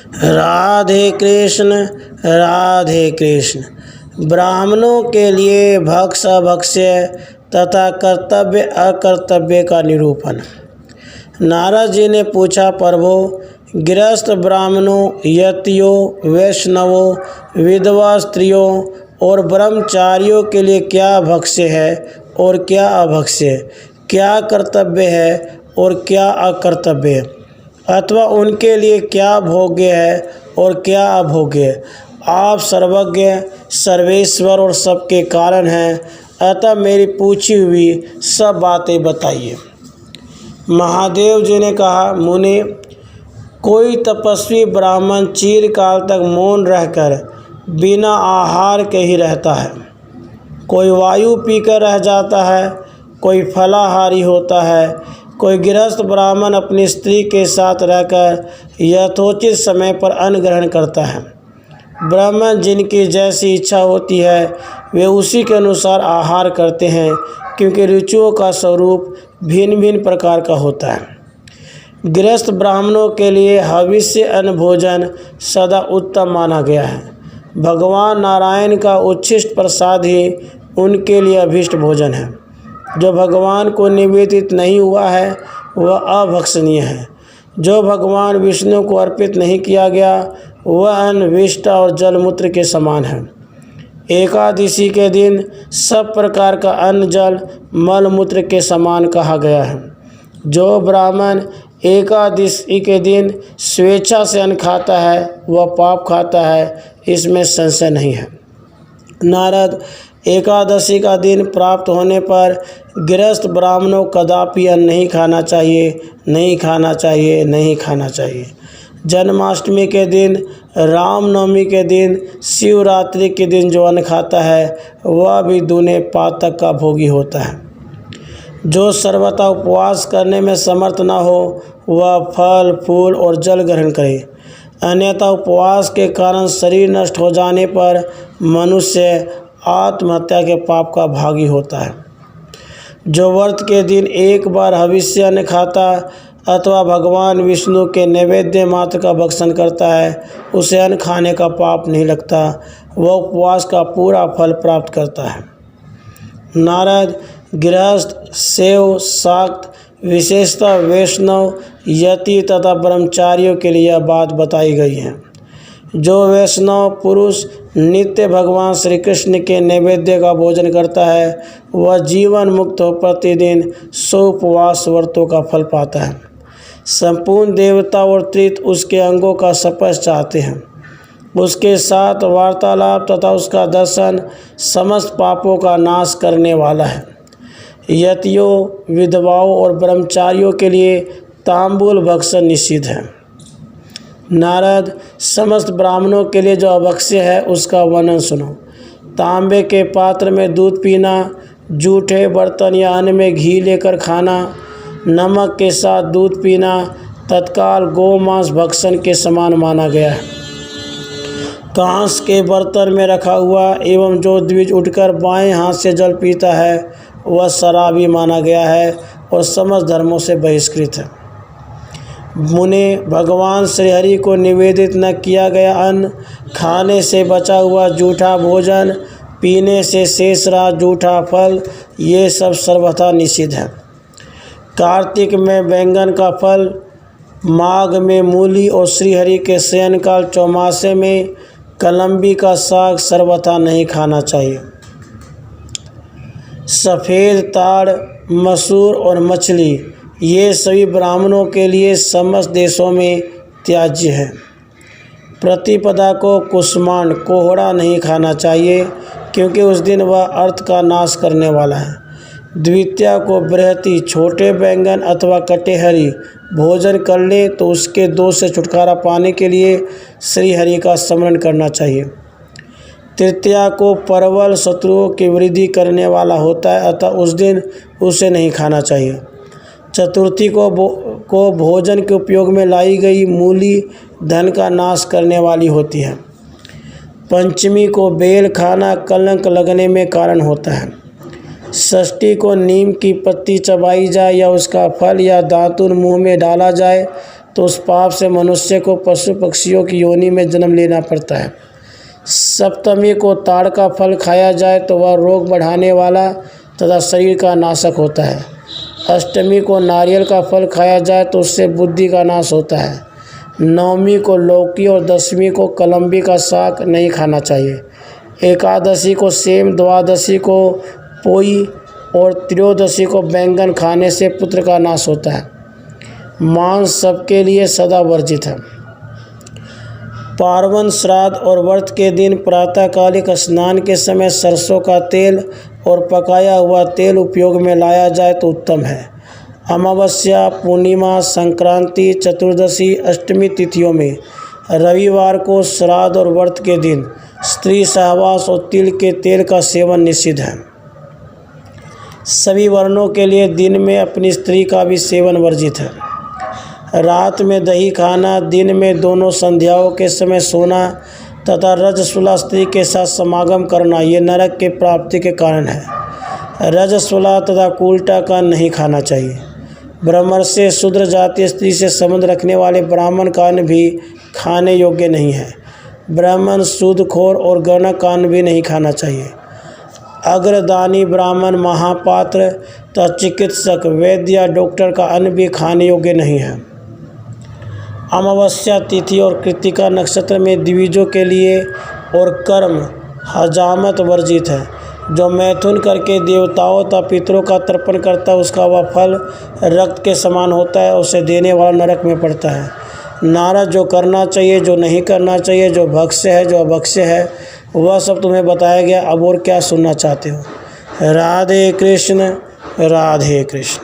राधे कृष्ण राधे कृष्ण। ब्राह्मणों के लिए भक्ष अभक्ष्य तथा कर्तव्य अकर्तव्य का निरूपण। नारद जी ने पूछा, प्रभु, गृहस्थ ब्राह्मणों, यतियों, वैष्णवों, विधवा स्त्रियों और ब्रह्मचारियों के लिए क्या भक्ष्य है और क्या अभक्ष्य, क्या कर्तव्य है और क्या अकर्तव्य, अथवा उनके लिए क्या भोग्य है और क्या अभोग्य। आप सर्वज्ञ, सर्वेश्वर और सबके कारण हैं, अतः मेरी पूछी हुई सब बातें बताइए। महादेव जी ने कहा, मुनि, कोई तपस्वी ब्राह्मण चिरकाल तक मौन रहकर बिना आहार के ही रहता है, कोई वायु पीकर रह जाता है, कोई फलाहारी होता है, कोई गृहस्थ ब्राह्मण अपनी स्त्री के साथ रहकर यथोचित समय पर अन्न ग्रहण करता है। ब्राह्मण जिनकी जैसी इच्छा होती है वे उसी के अनुसार आहार करते हैं, क्योंकि रुचियों का स्वरूप भिन्न भिन्न प्रकार का होता है। गृहस्थ ब्राह्मणों के लिए हविष्य अन्न भोजन सदा उत्तम माना गया है। भगवान नारायण का उच्छिष्ट प्रसाद ही उनके लिए अभीष्ट भोजन है। जो भगवान को निवेदित नहीं हुआ है वह अभक्षणीय है। जो भगवान विष्णु को अर्पित नहीं किया गया वह अन्न विष्ठा और जलमूत्र के समान है। एकादशी के दिन सब प्रकार का अन्न जल मलमूत्र के समान कहा गया है। जो ब्राह्मण एकादशी के दिन स्वेच्छा से अन्न खाता है वह पाप खाता है, इसमें संशय नहीं है। नारद, एकादशी का दिन प्राप्त होने पर गृहस्थ ब्राह्मणों कदापि अन्न नहीं खाना चाहिए, नहीं खाना चाहिए, नहीं खाना चाहिए। जन्माष्टमी के दिन, रामनवमी के दिन, शिवरात्रि के दिन जो अन्न खाता है वह भी दूने पातक का भोगी होता है। जो सर्वथा उपवास करने में समर्थ न हो वह फल फूल और जल ग्रहण करे, अन्यथा उपवास के कारण शरीर नष्ट हो जाने पर मनुष्य आत्महत्या के पाप का भागी होता है। जो व्रत के दिन एक बार हविष्य अन्न खाता अथवा भगवान विष्णु के नैवेद्य मात्र का भक्षण करता है उसे अन्न खाने का पाप नहीं लगता, वह उपवास का पूरा फल प्राप्त करता है। नारद, गृहस्थ, शैव, शाक्त, विशेषतः वैष्णव, यति तथा ब्रह्मचारियों के लिए यह बात बताई गई है। जो वैष्णव पुरुष नित्य भगवान श्री कृष्ण के नैवेद्य का भोजन करता है वह जीवन मुक्त हो प्रतिदिन 100 उपवास व्रतों का फल पाता है। संपूर्ण देवता और त्रित उसके अंगों का स्पर्श चाहते हैं। उसके साथ वार्तालाप तथा उसका दर्शन समस्त पापों का नाश करने वाला है। यतियों, विधवाओं और ब्रह्मचारियों के लिए तांबूल भक्षण निषिद्ध है। नारद, समस्त ब्राह्मणों के लिए जो अभक्ष्य है उसका वर्णन सुनो। तांबे के पात्र में दूध पीना, जूठे बर्तन या अन्न में घी लेकर खाना, नमक के साथ दूध पीना तत्काल गोमांस भक्षण के समान माना गया है। कांस के बर्तन में रखा हुआ एवं जो द्विज उठकर बाएं हाथ से जल पीता है वह शराबी माना गया है और समस्त धर्मों से बहिष्कृत है। मुने, भगवान श्रीहरि को निवेदित न किया गया अन्न, खाने से बचा हुआ जूठा भोजन, पीने से शेष रहा जूठा फल, ये सब सर्वथा निषिद्ध है। कार्तिक में बैंगन का फल, माघ में मूली और श्रीहरि के शयनकाल चौमासे में कलम्बी का साग सर्वथा नहीं खाना चाहिए। सफ़ेद ताड़, मसूर और मछली ये सभी ब्राह्मणों के लिए समस्त देशों में त्याज्य है। प्रतिपदा को कुष्मांड, कोहड़ा नहीं खाना चाहिए, क्योंकि उस दिन वह अर्थ का नाश करने वाला है। द्वितीया को बृहति, छोटे बैंगन अथवा कटेहरी भोजन कर ले तो उसके दोष से छुटकारा पाने के लिए श्रीहरि का स्मरण करना चाहिए। तृतीया को परवल शत्रुओं की वृद्धि करने वाला होता है, अतः उस दिन उसे नहीं खाना चाहिए। चतुर्थी को भोजन के उपयोग में लाई गई मूली धन का नाश करने वाली होती है। पंचमी को बेल खाना कलंक लगने में कारण होता है। षष्ठी को नीम की पत्ती चबाई जाए या उसका फल या दातुन मुंह में डाला जाए तो उस पाप से मनुष्य को पशु पक्षियों की योनि में जन्म लेना पड़ता है। सप्तमी को ताड़ का फल खाया जाए तो वह रोग बढ़ाने वाला तथा शरीर का नाशक होता है। अष्टमी को नारियल का फल खाया जाए तो उससे बुद्धि का नाश होता है। नवमी को लौकी और दसवीं को कलम्बी का साग नहीं खाना चाहिए। एकादशी को सेम, द्वादशी को पोई और त्रयोदशी को बैंगन खाने से पुत्र का नाश होता है। मांस सबके लिए सदा वर्जित है। पार्वन, श्राद्ध और व्रत के दिन प्रातःकालिक स्नान के समय सरसों का तेल और पकाया हुआ तेल उपयोग में लाया जाए तो उत्तम है। अमावस्या, पूर्णिमा, संक्रांति, चतुर्दशी, अष्टमी तिथियों में रविवार को, श्राद्ध और व्रत के दिन स्त्री सहवास और तिल के तेल का सेवन निषिद्ध है। सभी वर्णों के लिए दिन में अपनी स्त्री का भी सेवन वर्जित है। रात में दही खाना, दिन में दोनों संध्याओं के समय सोना तथा रजस्वला स्त्री के साथ समागम करना ये नरक के प्राप्ति के कारण है। रजस्वला तथा कूलटा का नहीं खाना चाहिए। ब्रह्मर्षि शूद्र जाति स्त्री से संबंध रखने वाले ब्राह्मण कान भी खाने योग्य नहीं है। ब्राह्मण, सूदखोर और गणक कान भी नहीं खाना चाहिए। अग्रदानी ब्राह्मण, महापात्र तथा चिकित्सक, वैद्य या डॉक्टर का अन्न भी खाने योग्य नहीं है। अमावस्या तिथि और कृत्तिका नक्षत्र में द्विजों के लिए और कर्म हजामत वर्जित है। जो मैथुन करके देवताओं तथा पितरों का तर्पण करता है उसका वह फल रक्त के समान होता है, उसे देने वाला नरक में पड़ता है। नारद जो करना चाहिए, जो नहीं करना चाहिए, जो भक्ष्य है, जो अभक्ष्य है, वह सब तुम्हें बताया गया। अब और क्या सुनना चाहते हो? राधे कृष्ण, राधे कृष्ण।